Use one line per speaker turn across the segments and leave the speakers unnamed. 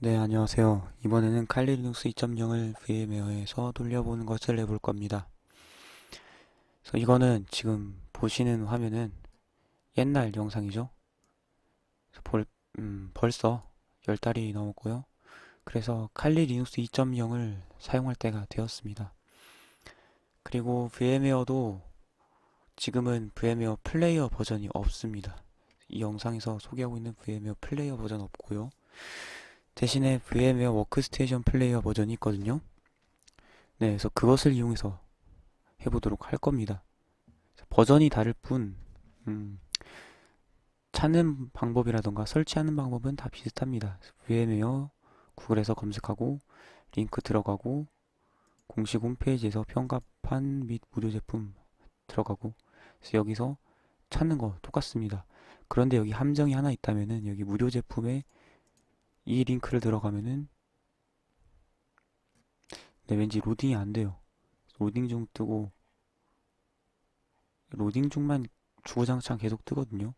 네, 안녕하세요. 이번에는 칼리 리눅스 2.0을 VM웨어에서 돌려보는 것을 해볼 겁니다. 그래서 이거는 지금 보시는 화면은 옛날 영상이죠. 그래서 벌써 10달이 넘었고요. 그래서 칼리 리눅스 2.0을 사용할 때가 되었습니다. 그리고 VM웨어도 지금은 VM웨어 플레이어 버전이 없습니다. 이 영상에서 소개하고 있는 VM웨어 플레이어 버전 없고요. 대신에 VM웨어 워크스테이션 플레이어 버전이 있거든요. 네, 그래서 그것을 이용해서 해보도록 할 겁니다. 버전이 다를 뿐, 음, 찾는 방법이라던가 설치하는 방법은 다 비슷합니다. VM웨어 구글에서 검색하고 링크 들어가고 공식 홈페이지에서 평가판 및 무료 제품 들어가고, 그래서 여기서 찾는 거 똑같습니다. 그런데 여기 함정이 하나 있다면은, 여기 무료 제품에 이 링크를 들어가면은 네, 왠지 로딩이 안 돼요. 로딩 중 뜨고, 로딩 중만 주구장창 계속 뜨거든요.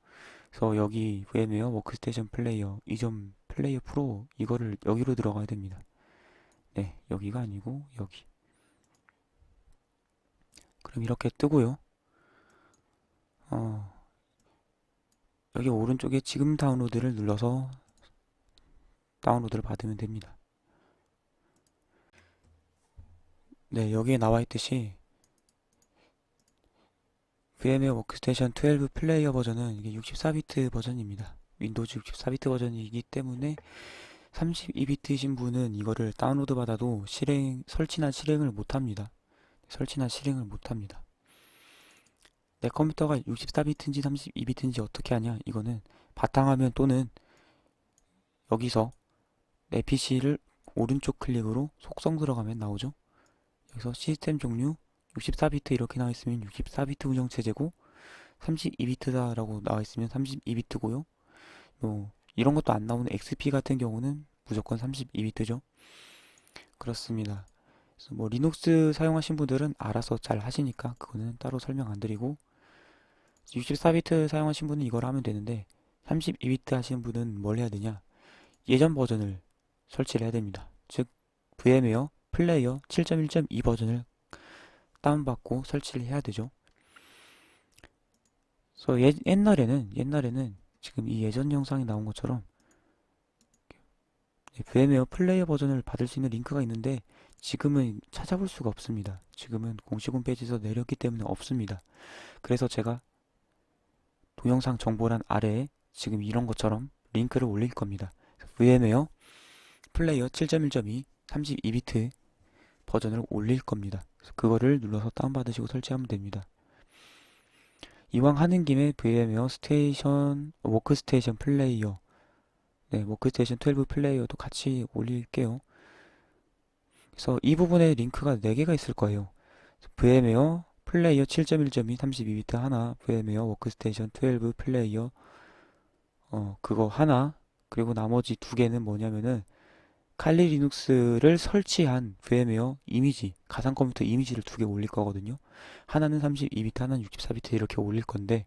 그래서 여기 VM웨어 워크스테이션 플레이어 2점 플레이어 프로, 이거를 여기로 들어가야 됩니다. 네, 여기가 아니고 여기. 그럼 이렇게 뜨고요. 어, 여기 오른쪽에 지금 다운로드를 눌러서 다운로드를 받으면 됩니다. 네, 여기에 나와 있듯이 VM웨어 워크스테이션 12 플레이어 버전은 이게 64비트 버전입니다. 윈도우즈 64비트 버전이기 때문에 32비트이신 분은 이거를 다운로드 받아도 설치나 실행을 못합니다. 설치나 실행을 못합니다. 내 컴퓨터가 64비트인지 32비트인지 어떻게 하냐? 이거는 바탕화면 또는 여기서 내 PC를 오른쪽 클릭으로 속성 들어가면 나오죠. 여기서 시스템 종류 64비트 이렇게 나와 있으면 64비트 운영체제고, 32비트다라고 나와 있으면 32비트고요. 뭐 이런 것도 안 나오는 XP 같은 경우는 무조건 32비트죠. 그렇습니다. 그래서 뭐 리눅스 사용하신 분들은 알아서 잘 하시니까 그거는 따로 설명 안 드리고, 64비트 사용하신 분은 이걸 하면 되는데 32비트 하시는 분은 뭘 해야 되냐? 예전 버전을 설치를 해야 됩니다. 즉 VM웨어 플레이어 7.1.2 버전을 다운받고 설치를 해야 되죠. 그래서 옛날에는 지금 이 예전 영상에 나온 것처럼 VM웨어 플레이어 버전을 받을 수 있는 링크가 있는데, 지금은 찾아볼 수가 없습니다. 지금은 공식 홈페이지에서 내렸기 때문에 없습니다. 그래서 제가 동영상 정보란 아래에 지금 이런 것처럼 링크를 올릴 겁니다. VM웨어 플레이어 7.1.2 32비트 버전을 올릴 겁니다. 그래서 그거를 눌러서 다운받으시고 설치하면 됩니다. 이왕 하는 김에 VM웨어 워크스테이션 플레이어, 네, 워크스테이션 12 플레이어도 같이 올릴게요. 그래서 이 부분에 링크가 4개가 있을 거예요. VM웨어 플레이어 7.1.2 32비트 하나, VM웨어 워크스테이션 12 플레이어 그거 하나, 그리고 나머지 2개는 뭐냐면은 칼리 리눅스를 설치한 VM웨어 이미지, 가상 컴퓨터 이미지를 2개 올릴 거거든요. 하나는 32비트, 하나는 64비트 이렇게 올릴 건데,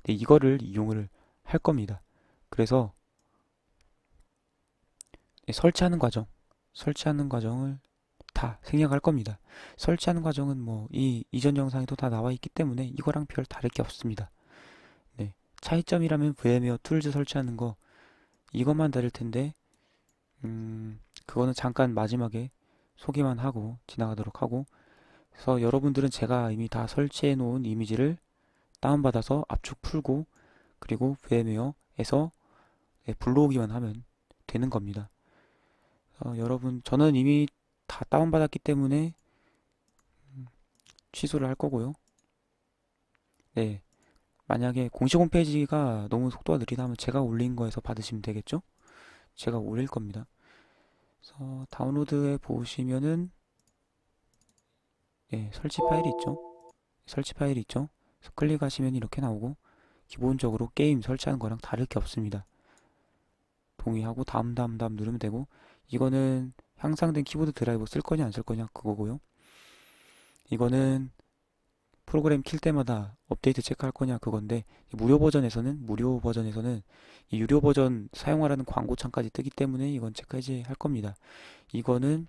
네, 이거를 이용을 할 겁니다. 그래서 설치하는 과정을 다 생략할 겁니다. 설치하는 과정은 뭐 이 이전 영상에도 다 나와 있기 때문에 이거랑 별 다를 게 없습니다. 네. 차이점이라면 VM웨어 툴즈 설치하는 거, 이것만 다를 텐데, 그거는 잠깐 마지막에 소개만 하고 지나가도록 하고, 그래서 여러분들은 제가 이미 다 설치해 놓은 이미지를 다운받아서 압축 풀고, 그리고 VM웨어에서 불러오기만 하면 되는 겁니다. 저는 이미 다 다운받았기 때문에 취소를 할 거고요. 네. 만약에 공식 홈페이지가 너무 속도가 느리다 면 제가 올린 거에서 받으시면 되겠죠? 제가 올릴 겁니다. 그래서 다운로드에 보시면은, 네, 설치 파일이 있죠? 그래서 클릭하시면 이렇게 나오고, 기본적으로 게임 설치하는 거랑 다를 게 없습니다. 동의하고 다음 누르면 되고, 이거는 향상된 키보드 드라이버 쓸 거냐 안 쓸 거냐 그거고요. 이거는 프로그램 킬 때마다 업데이트 체크할 거냐 그건데, 무료 버전에서는 이 유료 버전 사용하라는 광고창까지 뜨기 때문에 이건 체크 해제할 겁니다. 이거는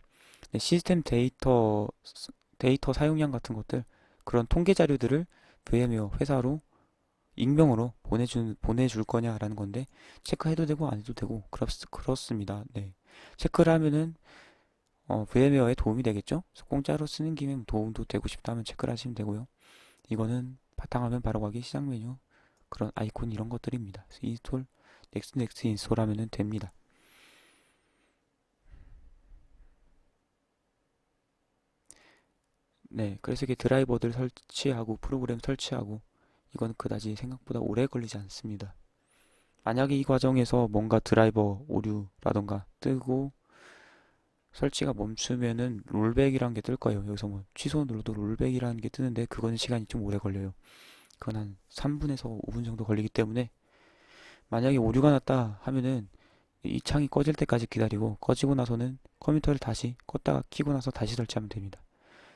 시스템 데이터 사용량 같은 것들, 그런 통계 자료들을 VM웨어 회사로 익명으로 보내줄 거냐라는 건데, 체크해도 되고 안 해도 되고 그렇습니다. 네. 체크를 하면은 VM웨어에 도움이 되겠죠? 그래서 공짜로 쓰는 김에 도움도 되고 싶다면 체크를 하시면 되고요. 이거는 바탕화면 바로 가기 시작 메뉴, 그런 아이콘 이런 것들입니다. 그래서 인스톨 넥스트 인스톨 하면은 됩니다. 네, 그래서 이게 드라이버들 설치하고 프로그램 설치하고 이건 그다지 생각보다 오래 걸리지 않습니다. 만약에 이 과정에서 뭔가 드라이버 오류라던가 뜨고 설치가 멈추면은 롤백이라는 게 뜰 거예요. 여기서 뭐 취소 눌러도 롤백이라는 게 뜨는데 그건 시간이 좀 오래 걸려요. 그건 한 3분에서 5분 정도 걸리기 때문에, 만약에 오류가 났다 하면은 이 창이 꺼질 때까지 기다리고, 꺼지고 나서는 컴퓨터를 다시 껐다가 켜고 나서 다시 설치하면 됩니다.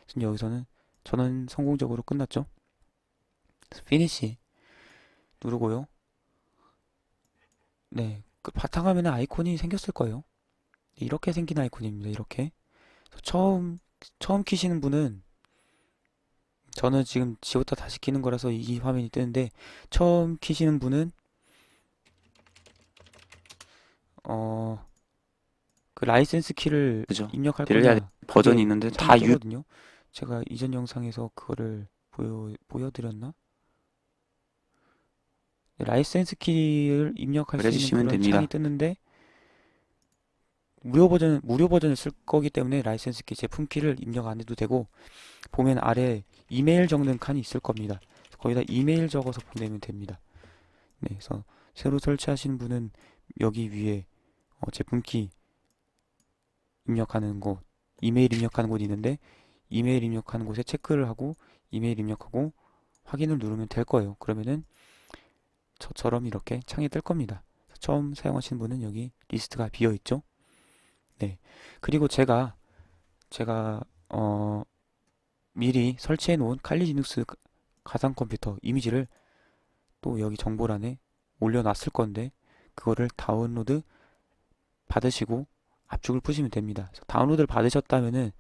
그래서 여기서는 저는 성공적으로 끝났죠. 피니시 누르고요. 네, 그 바탕화면에 아이콘이 생겼을 거예요. 이렇게 생긴 아이콘입니다. 이렇게. 그래서 처음 키시는 분은, 저는 지금 지웠다 다시 키는 거라서 이 화면이 뜨는데, 처음 키시는 분은 어, 그 라이센스 키를
그죠?
입력할
들려야 될
거냐,
버전이
그게
있는데
창이
다
뜨거든요. 제가 이전 영상에서 그거를 보여드렸나? 네, 라이센스 키를 입력할 수 있는
유해주시면
그런 창이
됩니다.
뜨는데, 무료 버전을 쓸 거기 때문에 라이센스 키 제품 키를 입력 안 해도 되고, 보면 아래 이메일 적는 칸이 있을 겁니다. 거기다 이메일 적어서 보내면 됩니다. 네, 그래서 새로 설치하시는 분은 여기 위에 제품 키 입력하는 곳, 이메일 입력하는 곳이 있는데, 이메일 입력하는 곳에 체크를 하고 이메일 입력하고 확인을 누르면 될 거예요. 그러면은 저처럼 이렇게 창이 뜰 겁니다. 처음 사용하시는 분은 여기 리스트가 비어 있죠. 네. 그리고 제가 미리 설치해 놓은 칼리 리눅스 가상 컴퓨터 이미지를 또 여기 정보란에 올려놨을 건데, 그거를 다운로드 받으시고 압축을 푸시면 됩니다. 다운로드를 받으셨다면은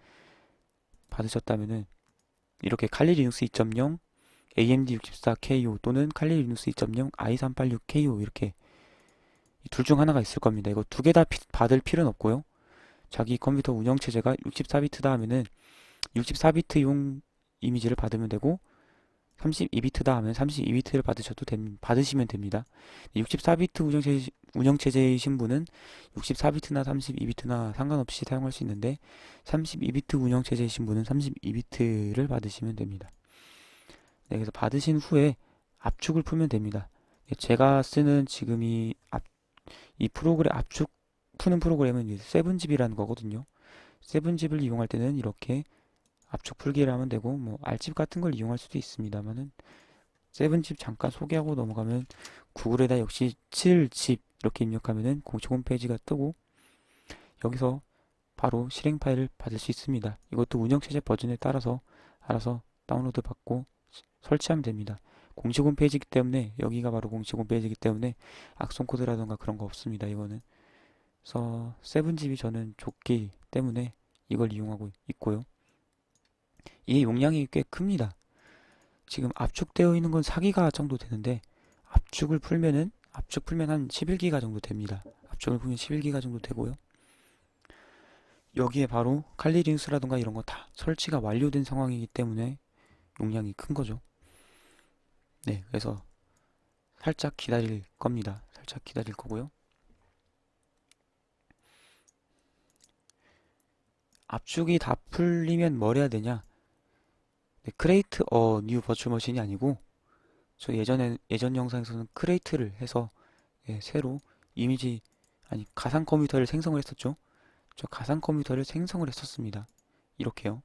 이렇게 칼리 리눅스 2.0 AMD 64KO 또는 칼리 리눅스 2.0 i386KO, 이렇게 둘 중 하나가 있을 겁니다. 이거 두 개 다 받을 필요는 없고요. 자기 컴퓨터 운영체제가 64비트다 하면은 64비트용 이미지를 받으면 되고, 32비트다 하면 32비트를 받으시면 됩니다. 64비트 운영체제이신 분은 64비트나 32비트나 상관없이 사용할 수 있는데, 32비트 운영체제이신 분은 32비트를 받으시면 됩니다. 네, 그래서 받으신 후에 압축을 풀면 됩니다. 네, 제가 쓰는 지금 이 프로그램 압축 푸는 프로그램은 7zip이라는 거거든요. 7zip을 이용할 때는 이렇게 압축 풀기를 하면 되고, 뭐 알집 같은 걸 이용할 수도 있습니다만은, 7zip 잠깐 소개하고 넘어가면, 구글에다 역시 7zip 이렇게 입력하면은 공식 홈페이지가 뜨고, 여기서 바로 실행 파일을 받을 수 있습니다. 이것도 운영체제 버전에 따라서 알아서 다운로드 받고 설치하면 됩니다. 공식 홈페이지이기 때문에, 여기가 바로 공식 홈페이지이기 때문에 악성 코드라던가 그런 거 없습니다. 이거는. 그래서 7zip이 저는 좋기 때문에 이걸 이용하고 있고요. 이 용량이 꽤 큽니다. 지금 압축되어 있는 건 4기가 정도 되는데, 압축 풀면 한 11기가 정도 됩니다. 압축을 풀면 11기가 정도 되고요. 여기에 바로 칼리 링스라든가 이런 거 다 설치가 완료된 상황이기 때문에 용량이 큰 거죠. 네, 그래서 살짝 기다릴 겁니다. 살짝 기다릴 거고요. 압축이 다 풀리면 뭘 해야 되냐? 네, 크레이트 뉴 버추얼 머신이 아니고, 저 예전 영상에서는 크레이트를 해서, 예, 새로 이미지, 아니 가상 컴퓨터를 생성을 했었죠. 저 가상 컴퓨터를 생성을 했었습니다. 이렇게요.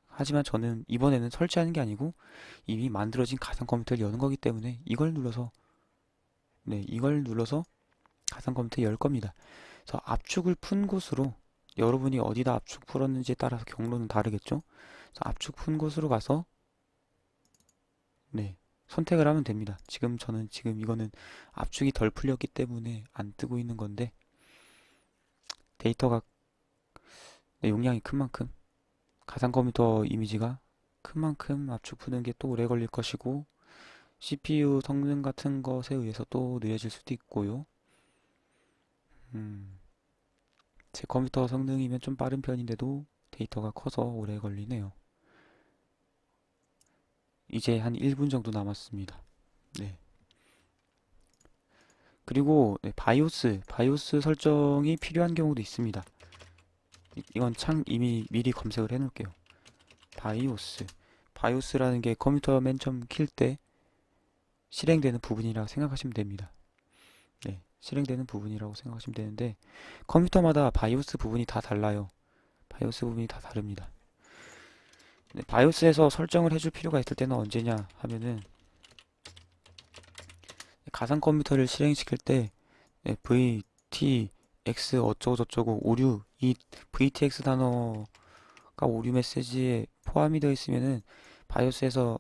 하지만 저는 이번에는 설치하는 게 아니고 이미 만들어진 가상 컴퓨터를 여는 거기 때문에 이걸 눌러서 가상 컴퓨터 열 겁니다. 그래서 압축을 푼 곳으로, 여러분이 어디다 압축 풀었는지에 따라서 경로는 다르겠죠. 그래서 압축 푼 곳으로 가서 네, 선택을 하면 됩니다. 저는 지금 이거는 압축이 덜 풀렸기 때문에 안 뜨고 있는 건데 데이터가 네, 용량이 큰 만큼 가상 컴퓨터 이미지가 큰 만큼 압축 푸는 게 또 오래 걸릴 것이고 CPU 성능 같은 것에 의해서 또 느려질 수도 있고요. 음, 제 컴퓨터 성능이면 좀 빠른 편인데도 데이터가 커서 오래 걸리네요. 이제 한 1분 정도 남았습니다. 네. 그리고 네, 바이오스 설정이 필요한 경우도 있습니다. 이건 이미 미리 검색을 해 놓을게요. 바이오스. 바이오스라는 게 컴퓨터 맨 처음 킬 때 실행되는 부분이라 생각하시면 됩니다. 네, 실행되는 부분이라고 생각하시면 되는데 컴퓨터마다 바이오스 부분이 다 달라요. 바이오스 부분이 다 다릅니다. 네, 바이오스에서 설정을 해줄 필요가 있을 때는 언제냐 하면은 가상 컴퓨터를 실행시킬 때 네, VTX 어쩌고저쩌고 오류 이 VTX 단어가 오류 메시지에 포함이 되어 있으면은 바이오스에서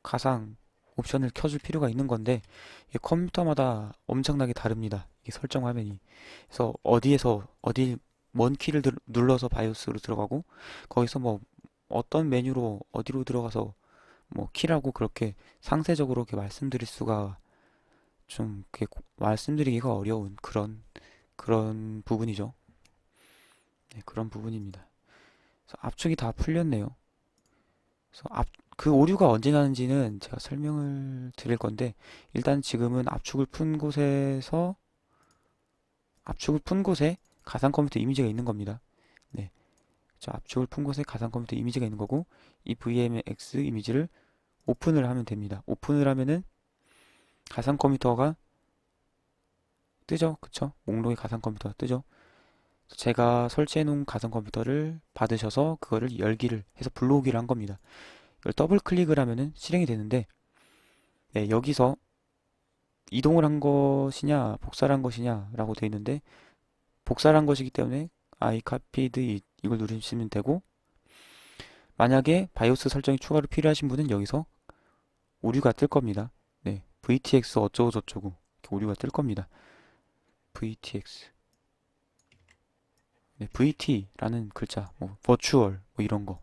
가상 옵션을 켜줄 필요가 있는 건데 이게 컴퓨터마다 엄청나게 다릅니다. 이 설정 화면이. 그래서 어디에서 어디 뭔 키를 눌러서 바이오스로 들어가고 거기서 뭐 어떤 메뉴로 어디로 들어가서 뭐 키라고 그렇게 상세적으로 이렇게 말씀드릴 수가 좀 이렇게 말씀드리기가 어려운 그런 부분이죠. 네, 그런 부분입니다. 그래서 압축이 다 풀렸네요. 그래서 그 오류가 언제 나는지는 제가 설명을 드릴 건데 일단 지금은 압축을 푼 곳에 가상 컴퓨터 이미지가 있는 겁니다. 네, 저 압축을 푼 곳에 가상 컴퓨터 이미지가 있는 거고 이 VMX 이미지를 오픈을 하면 됩니다. 오픈을 하면은 가상 컴퓨터가 뜨죠, 그쵸? 목록에 가상 컴퓨터가 뜨죠. 제가 설치해 놓은 가상 컴퓨터를 받으셔서 그거를 열기를 해서 불러오기를 한 겁니다. 이걸 더블 클릭을 하면은 실행이 되는데 네, 여기서 이동을 한 것이냐 복사를 한 것이냐라고 되어 있는데 복사를 한 것이기 때문에 I copied it 이걸 누르시면 되고 만약에 바이오스 설정이 추가로 필요하신 분은 여기서 오류가 뜰 겁니다. 네, VTX 어쩌고 저쩌고 이렇게 오류가 뜰 겁니다. VTX 네, VT라는 글자 뭐 버추얼 뭐 이런 거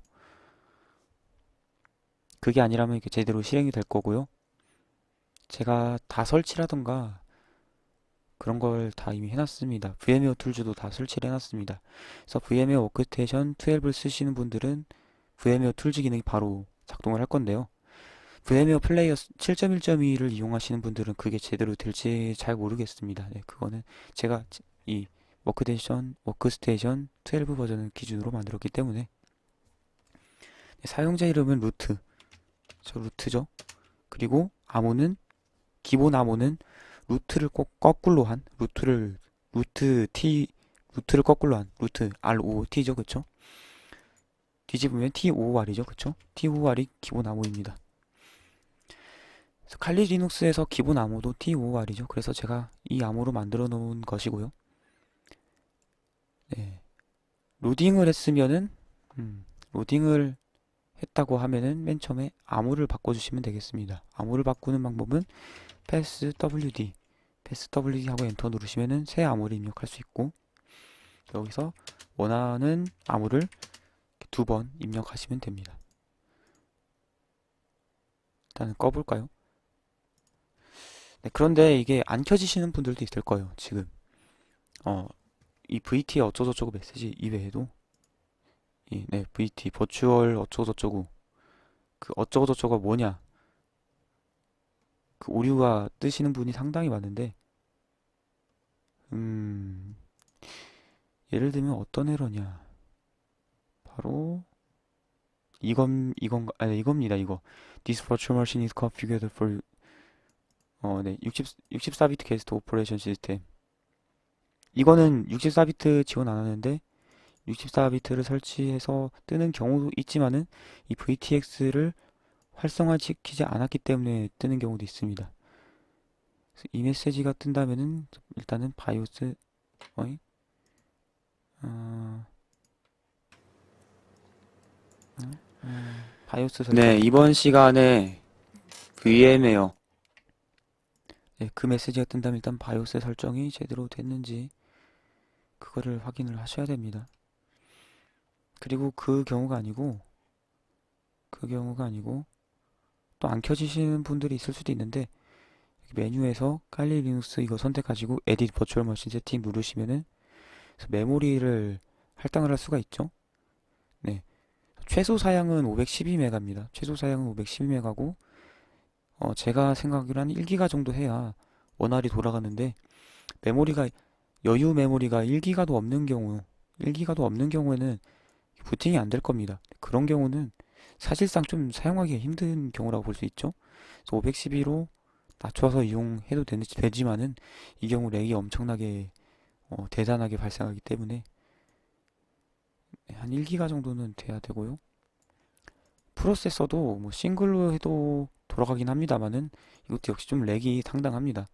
그게 아니라면 이게 제대로 실행이 될 거고요. 제가 다 설치라던가 그런 걸 다 이미 해놨습니다. VM웨어 툴즈도 다 설치를 해놨습니다. 그래서 VM웨어 워크스테이션 12를 쓰시는 분들은 VM웨어 툴즈 기능이 바로 작동을 할 건데요. VM웨어 플레이어 7.1.2를 이용하시는 분들은 그게 제대로 될지 잘 모르겠습니다. 네, 그거는 제가 이 워크스테이션 12 버전을 기준으로 만들었기 때문에 네, 사용자 이름은 루트, 저 루트죠. 그리고 기본 암호는 루트를 꼭 거꾸로 한 루트 T 루트를 거꾸로 한 루트 ROT죠, 그쵸? 뒤집으면 TOR이죠, 그쵸? TOR이 기본 암호입니다. 그래서 칼리 리눅스에서 기본 암호도 TOR이죠. 그래서 제가 이 암호로 만들어 놓은 것이고요. 네. 로딩을 했으면은 로딩을 했다고 하면은 맨 처음에 암호를 바꿔주시면 되겠습니다. 암호를 바꾸는 방법은 passwd 하고 엔터 누르시면은 새 암호를 입력할 수 있고 여기서 원하는 암호를 2번 입력하시면 됩니다. 일단은 꺼볼까요? 네, 그런데 이게 안 켜지시는 분들도 있을 거예요. 지금 이 VT 어쩌고저쩌고 메시지 이외에도 네, VT 버추얼 어쩌고저쩌고 그 어쩌고저쩌고가 뭐냐 그 오류가 뜨시는 분이 상당히 많은데 음, 예를 들면 어떤 에러냐 바로 아니 이겁니다. 이거 This virtual machine is configured for 네, 64비트 게스트 오퍼레이션 시스템 이거는 64비트 지원 안 하는데 64비트를 설치해서 뜨는 경우도 있지만은 이 VTX를 활성화시키지 않았기 때문에 뜨는 경우도 있습니다. 이 메시지가 뜬다면은 일단은 바이오스 어이? 어, 바이오스 설정. 네, 이번 시간에 VM웨어. 네, 그 메시지가 뜬다면 일단 바이오스 설정이 제대로 됐는지 그거를 확인을 하셔야 됩니다. 그리고 그 경우가 아니고 또 안 켜지시는 분들이 있을 수도 있는데 메뉴에서 칼리 리눅스 이거 선택하시고 에딧 버추얼 머신 세팅 누르시면은 메모리를 할당을 할 수가 있죠. 네. 최소 사양은 512메가입니다. 최소 사양은 512메가고 제가 생각하기로 한 1기가 정도 해야 원활히 돌아가는데 메모리가 여유 메모리가 1기가도 없는 경우에는 부팅이 안 될 겁니다. 그런 경우는 사실상 좀 사용하기 힘든 경우라고 볼 수 있죠. 512로 낮춰서 이용해도 되지만은 이 경우 렉이 엄청나게 대단하게 발생하기 때문에 한 1기가 정도는 돼야 되고요. 프로세서도 뭐 싱글로 해도 돌아가긴 합니다만은 이것도 역시 좀 렉이 상당합니다.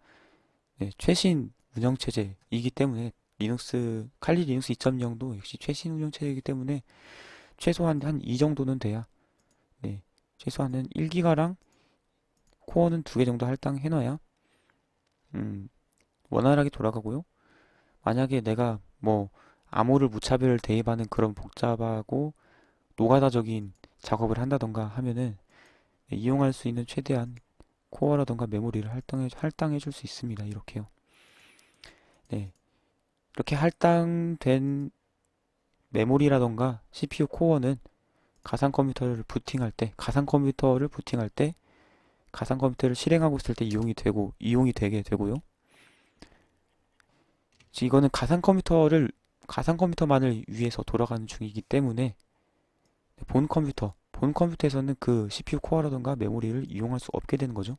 네, 최신 운영체제이기 때문에 칼리 리눅스 2.0도 역시 최신 운영체제이기 때문에 최소한 한 이 정도는 돼야 네, 최소한은 1기가랑 코어는 2개 정도 할당해놔야 음, 원활하게 돌아가고요. 만약에 내가 뭐 암호를 무차별 대입하는 그런 복잡하고 노가다적인 작업을 한다던가 하면은 이용할 수 있는 최대한 코어라던가 메모리를 할당해 줄 수 있습니다. 이렇게요. 네. 이렇게 할당된 메모리라던가 CPU 코어는 가상 컴퓨터를 실행하고 있을 때 이용이 되게 되고요. 이거는 가상 컴퓨터만을 위해서 돌아가는 중이기 때문에 본 컴퓨터에서는 그 CPU 코어라던가 메모리를 이용할 수 없게 되는 거죠.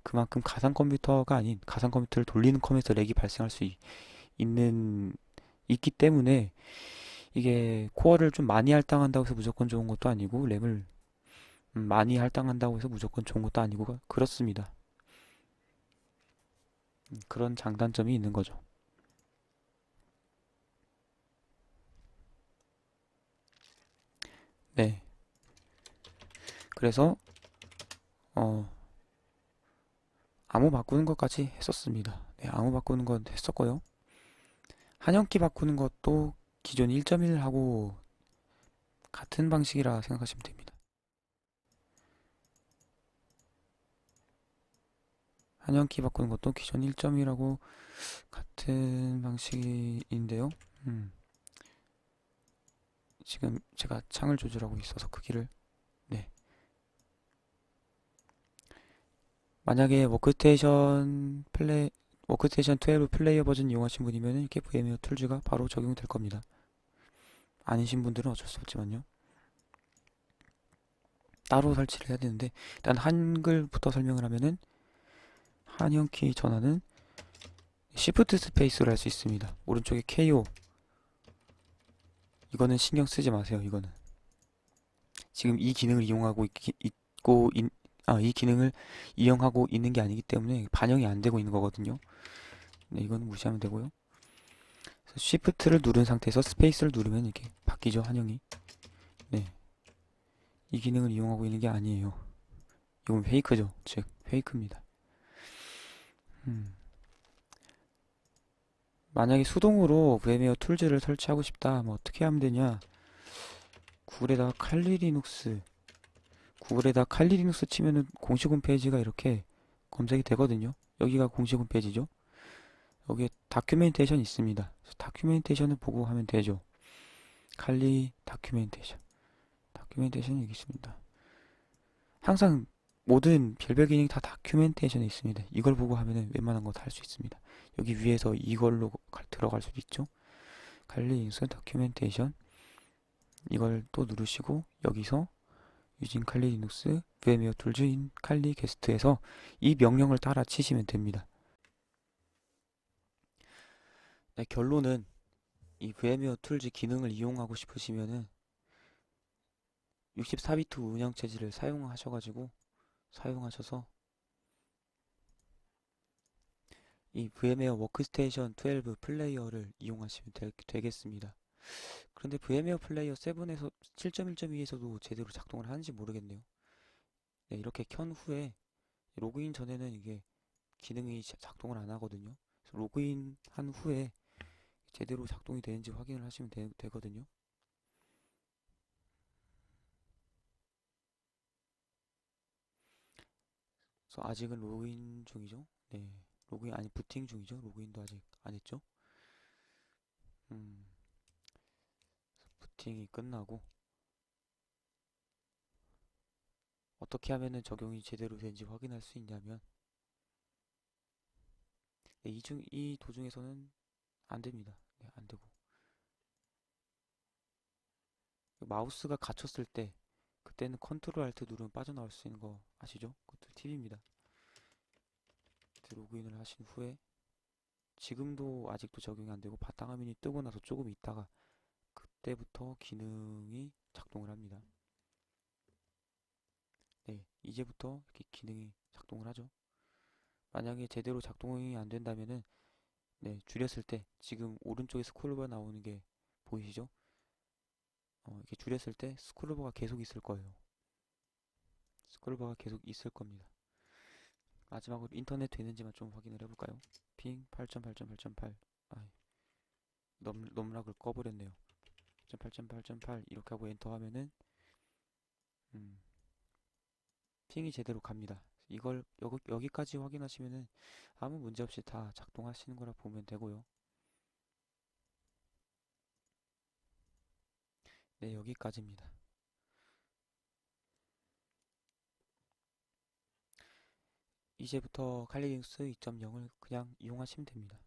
그만큼 가상 컴퓨터가 아닌 가상 컴퓨터를 돌리는 컴퓨터 렉이 발생할 수 있는 있기 때문에 이게 코어를 좀 많이 할당한다고 해서 무조건 좋은 것도 아니고 램을 많이 할당한다고 해서 무조건 좋은 것도 아니고 그렇습니다. 그런 장단점이 있는 거죠. 네. 그래서 어, 암호 바꾸는 것까지 했었습니다. 네, 암호 바꾸는 건 했었고요. 한영키 바꾸는 것도 기존 1.1하고 같은 방식이라 생각하시면 됩니다. 한영키 바꾸는 것도 기존 1.1하고 같은 방식인데요. 음, 지금 제가 창을 조절하고 있어서 크기를 네. 만약에 워크스테이션 12 플레이어 버전 이용하신 분이면 이렇게 VM웨어 툴즈가 바로 적용될 겁니다. 아니신 분들은 어쩔 수 없지만요. 따로 설치를 해야 되는데 일단 한글부터 설명을 하면은 한영키 전환은 Shift 스페이스로 할 수 있습니다. 오른쪽에 KO 이거는 신경 쓰지 마세요. 이거는 지금 이 기능을 이 기능을 이용하고 있는 게 아니기 때문에 반영이 안 되고 있는 거거든요. 네, 이거는 무시하면 되고요. Shift를 누른 상태에서 스페이스를 누르면 이렇게 바뀌죠, 한영이. 네, 이 기능을 이용하고 있는 게 아니에요. 이건 페이크죠, 즉 페이크입니다. 음, 만약에 수동으로 VM웨어 툴즈를 설치하고 싶다, 뭐 어떻게 하면 되냐? 구글에다가 칼리 리눅스 치면은 공식 홈페이지가 이렇게 검색이 되거든요. 여기가 공식 홈페이지죠. 여기에 다큐멘테이션 있습니다. 다큐멘테이션을 보고 하면 되죠. 칼리 다큐멘테이션. 다큐멘테이션이 여기 있습니다. 항상 모든 별별 기능이 다 다큐멘테이션에 있습니다. 이걸 보고 하면은 웬만한 거 다 할 수 있습니다. 여기 위에서 이걸로 들어갈 수도 있죠. 칼리 리눅스 다큐멘테이션. 이걸 또 누르시고 여기서 유진 칼리 리눅스 VM웨어 툴즈 인 칼리 게스트에서 이 명령을 따라 치시면 됩니다. 네, 결론은 이 VM웨어 툴즈 기능을 이용하고 싶으시면은 64비트 운영체제를 사용하셔서 이 VM웨어 워크스테이션 12 플레이어를 이용하시면 되겠습니다. 그런데 VM웨어 플레이어 7에서 7.1.2에서도 제대로 작동을 하는지 모르겠네요. 네, 이렇게 켠 후에 로그인 전에는 이게 기능이 작동을 안 하거든요. 그래서 로그인 한 후에 제대로 작동이 되는지 확인을 하시면 되거든요. 그래서 아직은 로그인 중이죠. 네. 로그인 아니 부팅 중이죠. 로그인도 아직 안 했죠. 음, 부팅이 끝나고 어떻게 하면은 적용이 제대로 되는지 확인할 수 있냐면 네, 이 도중에서는 안 됩니다. 네, 안 되고 마우스가 갇혔을 때 그때는 컨트롤 알트 누르면 빠져나올 수 있는 거 아시죠? 그것도 팁입니다. 로그인을 하신 후에 지금도 아직도 적용이 안 되고 바탕화면이 뜨고 나서 조금 있다가 그때부터 기능이 작동을 합니다. 네, 이제부터 이렇게 기능이 작동을 하죠. 만약에 제대로 작동이 안 된다면은 네, 줄였을 때 지금 오른쪽에 스크롤바 나오는 게 보이시죠? 이렇게 줄였을 때 스크롤바가 계속 있을 거예요. 스크롤바가 계속 있을 겁니다. 마지막으로 인터넷 되는지만 좀 확인을 해볼까요? 핑 8.8.8.8. 아, 넘락을 꺼버렸네요. 8.8.8.8 이렇게 하고 엔터 하면은 음, 핑이 제대로 갑니다. 이걸 여기까지 확인하시면은 아무 문제 없이 다 작동하시는 거라 보면 되고요. 네, 여기까지입니다. 이제부터 칼리닉스 2.0을 그냥 이용하시면 됩니다.